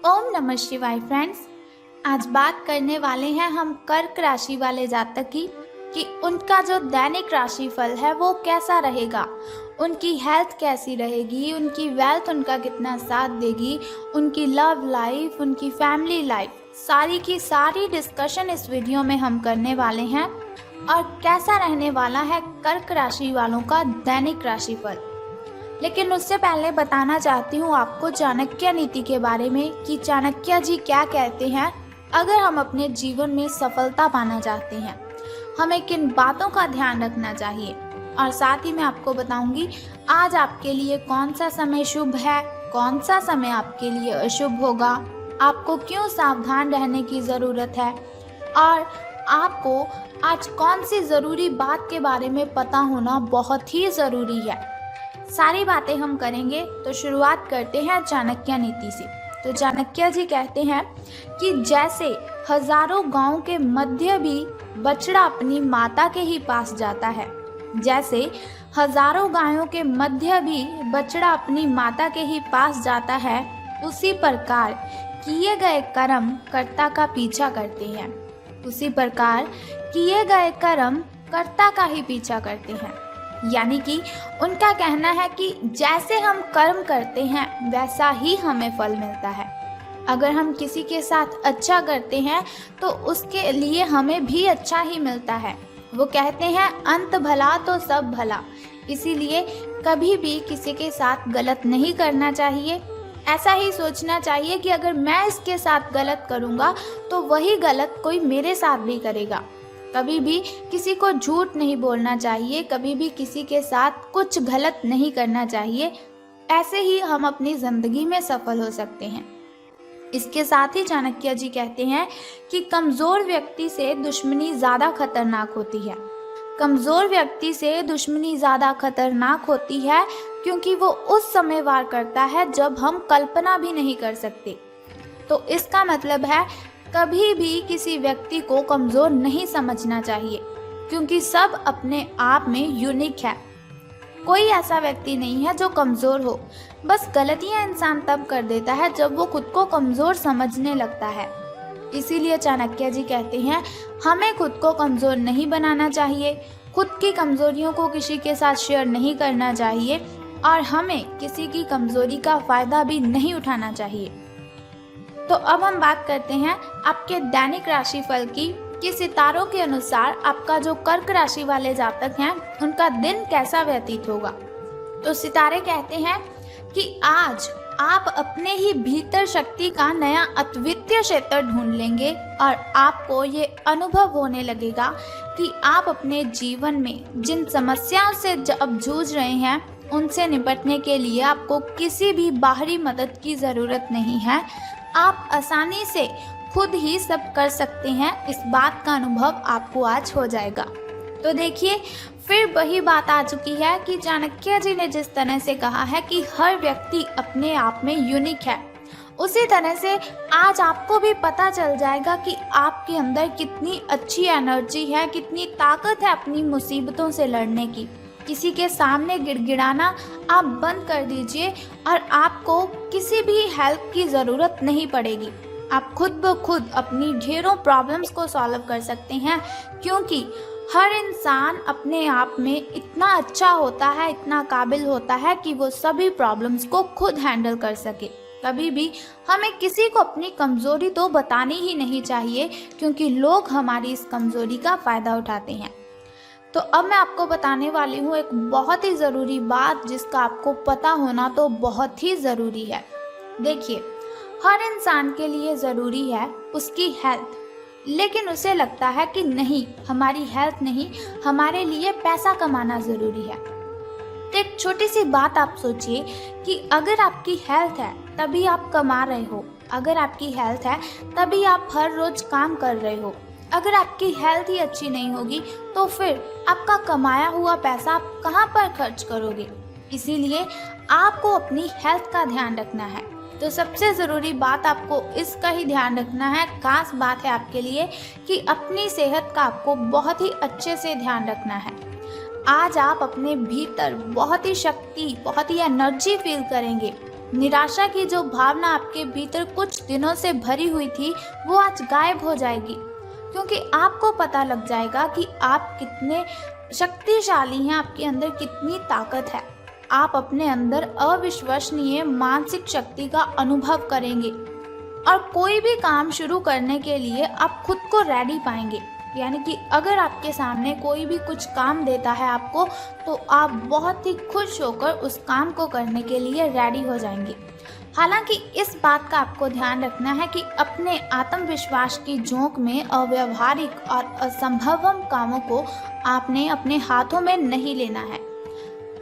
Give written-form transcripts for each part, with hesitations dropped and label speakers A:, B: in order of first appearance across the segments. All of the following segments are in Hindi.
A: ओम नमः शिवाय फ्रेंड्स। आज बात करने वाले हैं हम कर्क राशि वाले जातक की कि उनका जो दैनिक राशिफल है वो कैसा रहेगा, उनकी हेल्थ कैसी रहेगी, उनकी वेल्थ उनका कितना साथ देगी, उनकी लव लाइफ, उनकी फैमिली लाइफ, सारी की सारी डिस्कशन इस वीडियो में हम करने वाले हैं। और कैसा रहने वाला है कर्क राशि वालों का दैनिक राशिफल। लेकिन उससे पहले बताना चाहती हूँ आपको चाणक्य नीति के बारे में कि चाणक्य जी क्या कहते हैं। अगर हम अपने जीवन में सफलता पाना चाहते हैं, हमें किन बातों का ध्यान रखना चाहिए, और साथ ही मैं आपको बताऊंगी आज आपके लिए कौन सा समय शुभ है, कौन सा समय आपके लिए अशुभ होगा, आपको क्यों सावधान रहने की ज़रूरत है, और आपको आज कौन सी ज़रूरी बात के बारे में पता होना बहुत ही ज़रूरी है। सारी बातें हम करेंगे। तो शुरुआत करते हैं चाणक्य नीति से। तो चाणक्य जी कहते हैं कि जैसे हजारों गांव के मध्य भी बछड़ा अपनी माता के ही पास जाता है, जैसे हजारों गायों के मध्य भी बछड़ा अपनी माता के ही पास जाता है, उसी प्रकार किए गए कर्म कर्ता का पीछा करते हैं। उसी प्रकार किए गए कर्म कर्ता का ही पीछा करते हैं। यानी कि उनका कहना है कि जैसे हम कर्म करते हैं वैसा ही हमें फल मिलता है। अगर हम किसी के साथ अच्छा करते हैं तो उसके लिए हमें भी अच्छा ही मिलता है। वो कहते हैं अंत भला तो सब भला। इसीलिए कभी भी किसी के साथ गलत नहीं करना चाहिए। ऐसा ही सोचना चाहिए कि अगर मैं इसके साथ गलत करूँगा तो वही गलत कोई मेरे साथ भी करेगा। कभी भी किसी को झूठ नहीं बोलना चाहिए, कभी भी किसी के साथ कुछ गलत नहीं करना चाहिए। ऐसे ही हम अपनी ज़िंदगी में सफल हो सकते हैं। इसके साथ ही चाणक्य जी कहते हैं कि कमज़ोर व्यक्ति से दुश्मनी ज़्यादा खतरनाक होती है। कमज़ोर व्यक्ति से दुश्मनी ज़्यादा खतरनाक होती है क्योंकि वो उस समय वार करता है जब हम कल्पना भी नहीं कर सकते। तो इसका मतलब है कभी भी किसी व्यक्ति को कमज़ोर नहीं समझना चाहिए, क्योंकि सब अपने आप में यूनिक है। कोई ऐसा व्यक्ति नहीं है जो कमज़ोर हो। बस गलतियां इंसान तब कर देता है जब वो खुद को कमज़ोर समझने लगता है। इसीलिए चाणक्य जी कहते हैं हमें खुद को कमज़ोर नहीं बनाना चाहिए, खुद की कमज़ोरियों को किसी के साथ शेयर नहीं करना चाहिए, और हमें किसी की कमज़ोरी का फ़ायदा भी नहीं उठाना चाहिए। तो अब हम बात करते हैं आपके दैनिक राशिफल की कि सितारों के अनुसार आपका जो कर्क राशि वाले जातक हैं उनका दिन कैसा व्यतीत होगा। तो सितारे कहते हैं कि आज आप अपने ही भीतर शक्ति का नया अद्वितीय क्षेत्र ढूंढ लेंगे और आपको ये अनुभव होने लगेगा कि आप अपने जीवन में जिन समस्याओं से अब जूझ रहे हैं उनसे निपटने के लिए आपको किसी भी बाहरी मदद की ज़रूरत नहीं है। आप आसानी से खुद ही सब कर सकते हैं। इस बात का अनुभव आपको आज हो जाएगा। तो देखिए फिर वही बात आ चुकी है कि चाणक्य जी ने जिस तरह से कहा है कि हर व्यक्ति अपने आप में यूनिक है, उसी तरह से आज आपको भी पता चल जाएगा कि आपके अंदर कितनी अच्छी एनर्जी है, कितनी ताकत है अपनी मुसीबतों से लड़ने की। किसी के सामने गिड़गिड़ाना आप बंद कर दीजिए और आपको किसी भी हेल्प की ज़रूरत नहीं पड़ेगी। आप खुद ब खुद अपनी ढेरों प्रॉब्लम्स को सॉल्व कर सकते हैं, क्योंकि हर इंसान अपने आप में इतना अच्छा होता है, इतना काबिल होता है कि वो सभी प्रॉब्लम्स को खुद हैंडल कर सके। कभी भी हमें किसी को अपनी कमज़ोरी तो बतानी ही नहीं चाहिए, क्योंकि लोग हमारी इस कमज़ोरी का फ़ायदा उठाते हैं। तो अब मैं आपको बताने वाली हूँ एक बहुत ही ज़रूरी बात जिसका आपको पता होना तो बहुत ही ज़रूरी है। देखिए हर इंसान के लिए ज़रूरी है उसकी हेल्थ, लेकिन उसे लगता है कि नहीं, हमारी हेल्थ नहीं, हमारे लिए पैसा कमाना ज़रूरी है। तो एक छोटी सी बात आप सोचिए कि अगर आपकी हेल्थ है तभी आप कमा रहे हो, अगर आपकी हेल्थ है तभी आप हर रोज़ काम कर रहे हो। अगर आपकी हेल्थ ही अच्छी नहीं होगी तो फिर आपका कमाया हुआ पैसा आप कहाँ पर खर्च करोगे। इसीलिए आपको अपनी हेल्थ का ध्यान रखना है। तो सबसे ज़रूरी बात आपको इसका ही ध्यान रखना है, खास बात है आपके लिए कि अपनी सेहत का आपको बहुत ही अच्छे से ध्यान रखना है। आज आप अपने भीतर बहुत ही शक्ति, बहुत ही एनर्जी फील करेंगे। निराशा की जो भावना आपके भीतर कुछ दिनों से भरी हुई थी वो आज गायब हो जाएगी, क्योंकि आपको पता लग जाएगा कि आप कितने शक्तिशाली हैं, आपके अंदर कितनी ताकत है। आप अपने अंदर अविश्वसनीय मानसिक शक्ति का अनुभव करेंगे और कोई भी काम शुरू करने के लिए आप खुद को रेडी पाएंगे। यानी कि अगर आपके सामने कोई भी कुछ काम देता है आपको, तो आप बहुत ही खुश होकर उस काम को करने के लिए रेडी हो जाएंगे। हालांकि इस बात का आपको ध्यान रखना है कि अपने आत्मविश्वास की झोंक में अव्यावहारिक और असंभव कामों को आपने अपने हाथों में नहीं लेना है।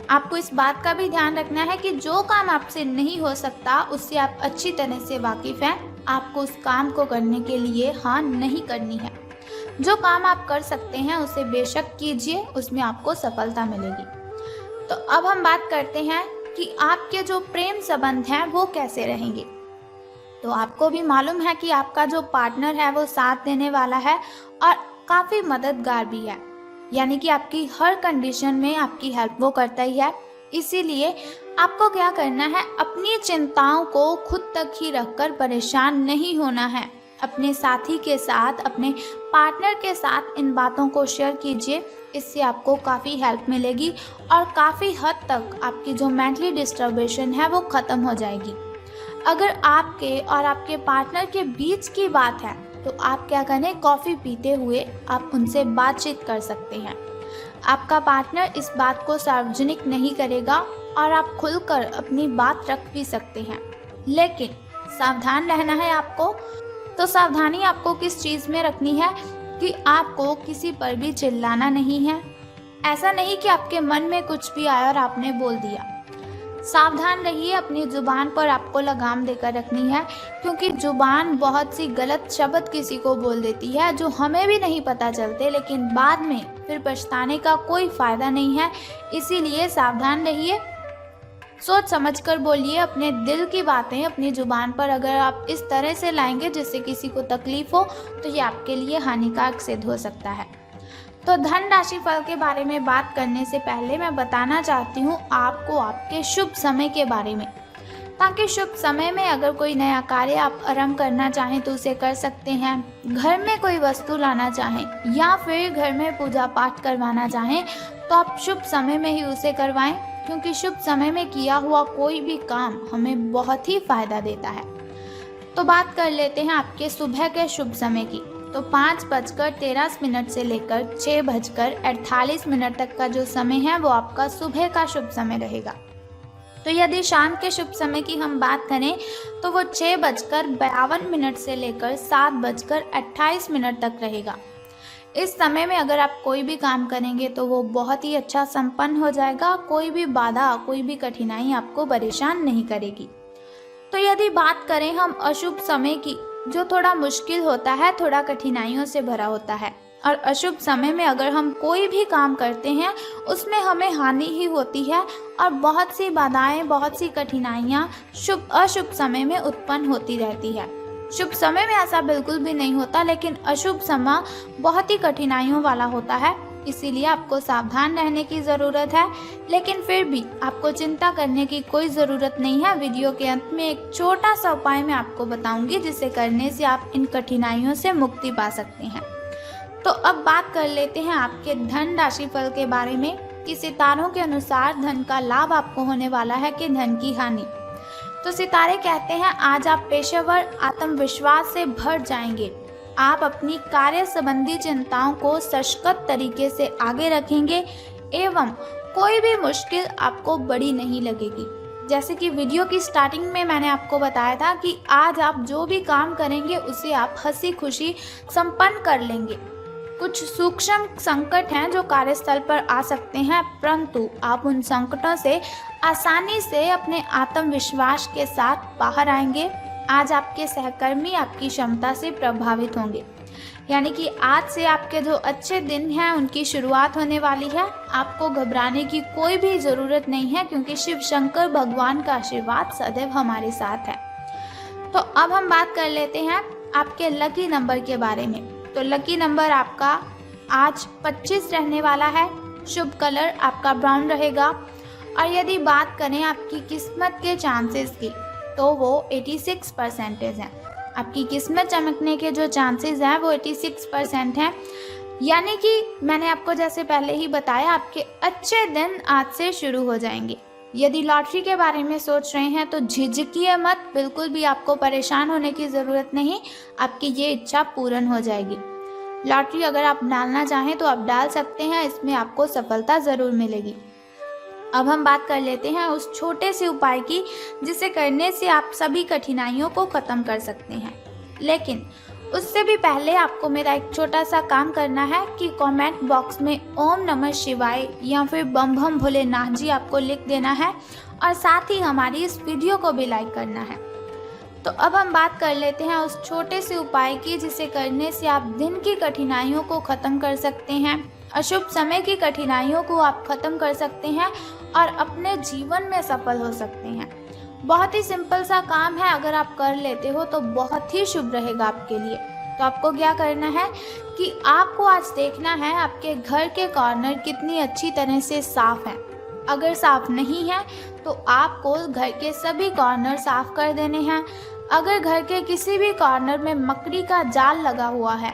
A: आपको इस बात का भी ध्यान रखना है कि जो काम आपसे नहीं हो सकता उससे आप अच्छी तरह से वाकिफ हैं। आपको उस काम को करने के लिए हाँ नहीं करनी है। जो काम आप कर सकते हैं उसे बेशक कीजिए, उसमें आपको सफलता मिलेगी। तो अब हम बात करते हैं कि आपके जो प्रेम संबंध हैं वो कैसे रहेंगे। तो आपको भी मालूम है कि आपका जो पार्टनर है वो साथ देने वाला है और काफ़ी मददगार भी है। यानी कि आपकी हर कंडीशन में आपकी हेल्प वो करता ही है। इसीलिए आपको क्या करना है, अपनी चिंताओं को खुद तक ही रखकर परेशान नहीं होना है। अपने साथी के साथ, अपने पार्टनर के साथ इन बातों को शेयर कीजिए। इससे आपको काफ़ी हेल्प मिलेगी और काफ़ी हद तक आपकी जो मेंटली डिस्टर्बेशन है वो ख़त्म हो जाएगी। अगर आपके और आपके पार्टनर के बीच की बात है तो आप क्या करें, कॉफ़ी पीते हुए आप उनसे बातचीत कर सकते हैं। आपका पार्टनर इस बात को सार्वजनिक नहीं करेगा और आप खुलकर अपनी बात रख भी सकते हैं, लेकिन सावधान रहना है आपको। तो सावधानी आपको किस चीज़ में रखनी है कि आपको किसी पर भी चिल्लाना नहीं है। ऐसा नहीं कि आपके मन में कुछ भी आया और आपने बोल दिया। सावधान रहिए, अपनी ज़ुबान पर आपको लगाम देकर रखनी है, क्योंकि ज़ुबान बहुत सी गलत शब्द किसी को बोल देती है जो हमें भी नहीं पता चलते, लेकिन बाद में फिर पछताने का कोई फ़ायदा नहीं है। इसीलिए सावधान रहिए, सोच समझकर बोलिए अपने दिल की बातें अपनी ज़ुबान पर। अगर आप इस तरह से लाएंगे जिससे किसी को तकलीफ़ हो तो ये आपके लिए हानिकारक सिद्ध हो सकता है। तो धन राशि फल के बारे में बात करने से पहले मैं बताना चाहती हूँ आपको आपके शुभ समय के बारे में, ताकि शुभ समय में अगर कोई नया कार्य आप आरंभ करना चाहें तो उसे कर सकते हैं। घर में कोई वस्तु लाना चाहें या फिर घर में पूजा पाठ करवाना चाहें तो आप शुभ समय में ही उसे करवाएं, क्योंकि शुभ समय में किया हुआ कोई भी काम हमें बहुत ही फायदा देता है। तो बात कर लेते हैं आपके सुबह के शुभ समय की। तो 5:13 से लेकर 6:48 तक का जो समय है वो आपका सुबह का शुभ समय रहेगा। तो यदि शाम के शुभ समय की हम बात करें तो वो 6:52 से लेकर 7:28 तक रहेगा। इस समय में अगर आप कोई भी काम करेंगे तो वो बहुत ही अच्छा संपन्न हो जाएगा। कोई भी बाधा, कोई भी कठिनाई आपको परेशान नहीं करेगी। तो यदि बात करें हम अशुभ समय की, जो थोड़ा मुश्किल होता है, थोड़ा कठिनाइयों से भरा होता है, और अशुभ समय में अगर हम कोई भी काम करते हैं उसमें हमें हानि ही होती है और बहुत सी बाधाएं, बहुत सी कठिनाइयाँ अशुभ समय में उत्पन्न होती रहती है। शुभ समय में ऐसा बिल्कुल भी नहीं होता, लेकिन अशुभ समय बहुत ही कठिनाइयों वाला होता है। इसीलिए आपको सावधान रहने की ज़रूरत है, लेकिन फिर भी आपको चिंता करने की कोई ज़रूरत नहीं है। वीडियो के अंत में एक छोटा सा उपाय मैं आपको बताऊंगी, जिसे करने से आप इन कठिनाइयों से मुक्ति पा सकते हैं। तो अब बात कर लेते हैं आपके धन राशि फल के बारे में कि सितारों के अनुसार धन का लाभ आपको होने वाला है कि धन की हानि। तो सितारे कहते हैं आज आप पेशेवर आत्मविश्वास से भर जाएंगे। आप अपनी कार्य संबंधी चिंताओं को सशक्त तरीके से आगे रखेंगे एवं कोई भी मुश्किल आपको बड़ी नहीं लगेगी। जैसे कि वीडियो की स्टार्टिंग में मैंने आपको बताया था कि आज आप जो भी काम करेंगे उसे आप हंसी खुशी संपन्न कर लेंगे। कुछ सूक्ष्म संकट हैं जो कार्यस्थल पर आ सकते हैं, परंतु आप उन संकटों से आसानी से अपने आत्मविश्वास के साथ बाहर आएंगे। आज आपके सहकर्मी आपकी क्षमता से प्रभावित होंगे, यानी कि आज से आपके जो अच्छे दिन हैं उनकी शुरुआत होने वाली है। आपको घबराने की कोई भी ज़रूरत नहीं है, क्योंकि शिव शंकर भगवान का आशीर्वाद सदैव हमारे साथ है। तो अब हम बात कर लेते हैं आपके लकी नंबर के बारे में। तो लकी नंबर आपका आज 25 रहने वाला है। शुभ कलर आपका ब्राउन रहेगा और यदि बात करें आपकी किस्मत के चांसेस की, तो वो 86% हैं। आपकी किस्मत चमकने के जो चांसेस हैं वो 86% हैं। यानी कि मैंने आपको जैसे पहले ही बताया, आपके अच्छे दिन आज से शुरू हो जाएंगे। यदि लॉटरी के बारे में सोच रहे हैं तो झिझकिए मत, बिल्कुल भी आपको परेशान होने की ज़रूरत नहीं, आपकी ये इच्छा पूर्ण हो जाएगी। लॉटरी अगर आप डालना चाहें तो आप डाल सकते हैं, इसमें आपको सफलता ज़रूर मिलेगी। अब हम बात कर लेते हैं उस छोटे से उपाय की जिसे करने से आप सभी कठिनाइयों को ख़त्म कर सकते हैं। लेकिन उससे भी पहले आपको मेरा एक छोटा सा काम करना है कि कमेंट बॉक्स में ओम नमः शिवाय या फिर बम बम भोलेनाथ जी आपको लिख देना है और साथ ही हमारी इस वीडियो को भी लाइक करना है। तो अब हम बात कर लेते हैं उस छोटे से उपाय की जिसे करने से आप दिन की कठिनाइयों को ख़त्म कर सकते हैं, अशुभ समय की कठिनाइयों को आप ख़त्म कर सकते हैं और अपने जीवन में सफल हो सकते हैं। बहुत ही सिंपल सा काम है, अगर आप कर लेते हो तो बहुत ही शुभ रहेगा आपके लिए। तो आपको क्या करना है कि आपको आज देखना है आपके घर के कॉर्नर कितनी अच्छी तरह से साफ़ हैं। अगर साफ़ नहीं है तो आपको घर के सभी कॉर्नर साफ़ कर देने हैं। अगर घर के किसी भी कॉर्नर में मकड़ी का जाल लगा हुआ है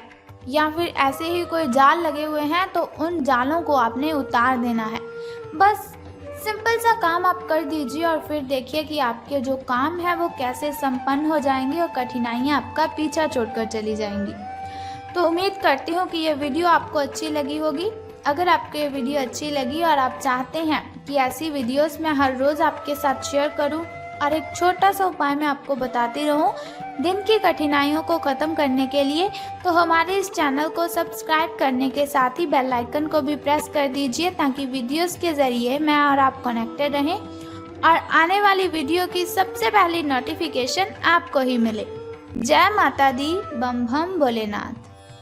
A: या फिर ऐसे ही कोई जाल लगे हुए हैं तो उन जालों को आपने उतार देना है। बस सिंपल सा काम आप कर दीजिए और फिर देखिए कि आपके जो काम है वो कैसे संपन्न हो जाएंगे और कठिनाइयाँ आपका पीछा छोड़कर चली जाएंगी। तो उम्मीद करती हूँ कि ये वीडियो आपको अच्छी लगी होगी। अगर आपको ये वीडियो अच्छी लगी और आप चाहते हैं कि ऐसी वीडियोस मैं हर रोज़ आपके साथ शेयर करूं और एक छोटा सा उपाय मैं आपको बताती रहूं दिन की कठिनाइयों को ख़त्म करने के लिए, तो हमारे इस चैनल को सब्सक्राइब करने के साथ ही बेल आइकन को भी प्रेस कर दीजिए ताकि वीडियोस के ज़रिए मैं और आप कनेक्टेड रहें और आने वाली वीडियो की सबसे पहली नोटिफिकेशन आपको ही मिले। जय माता दी, बम बम भोलेनाथ।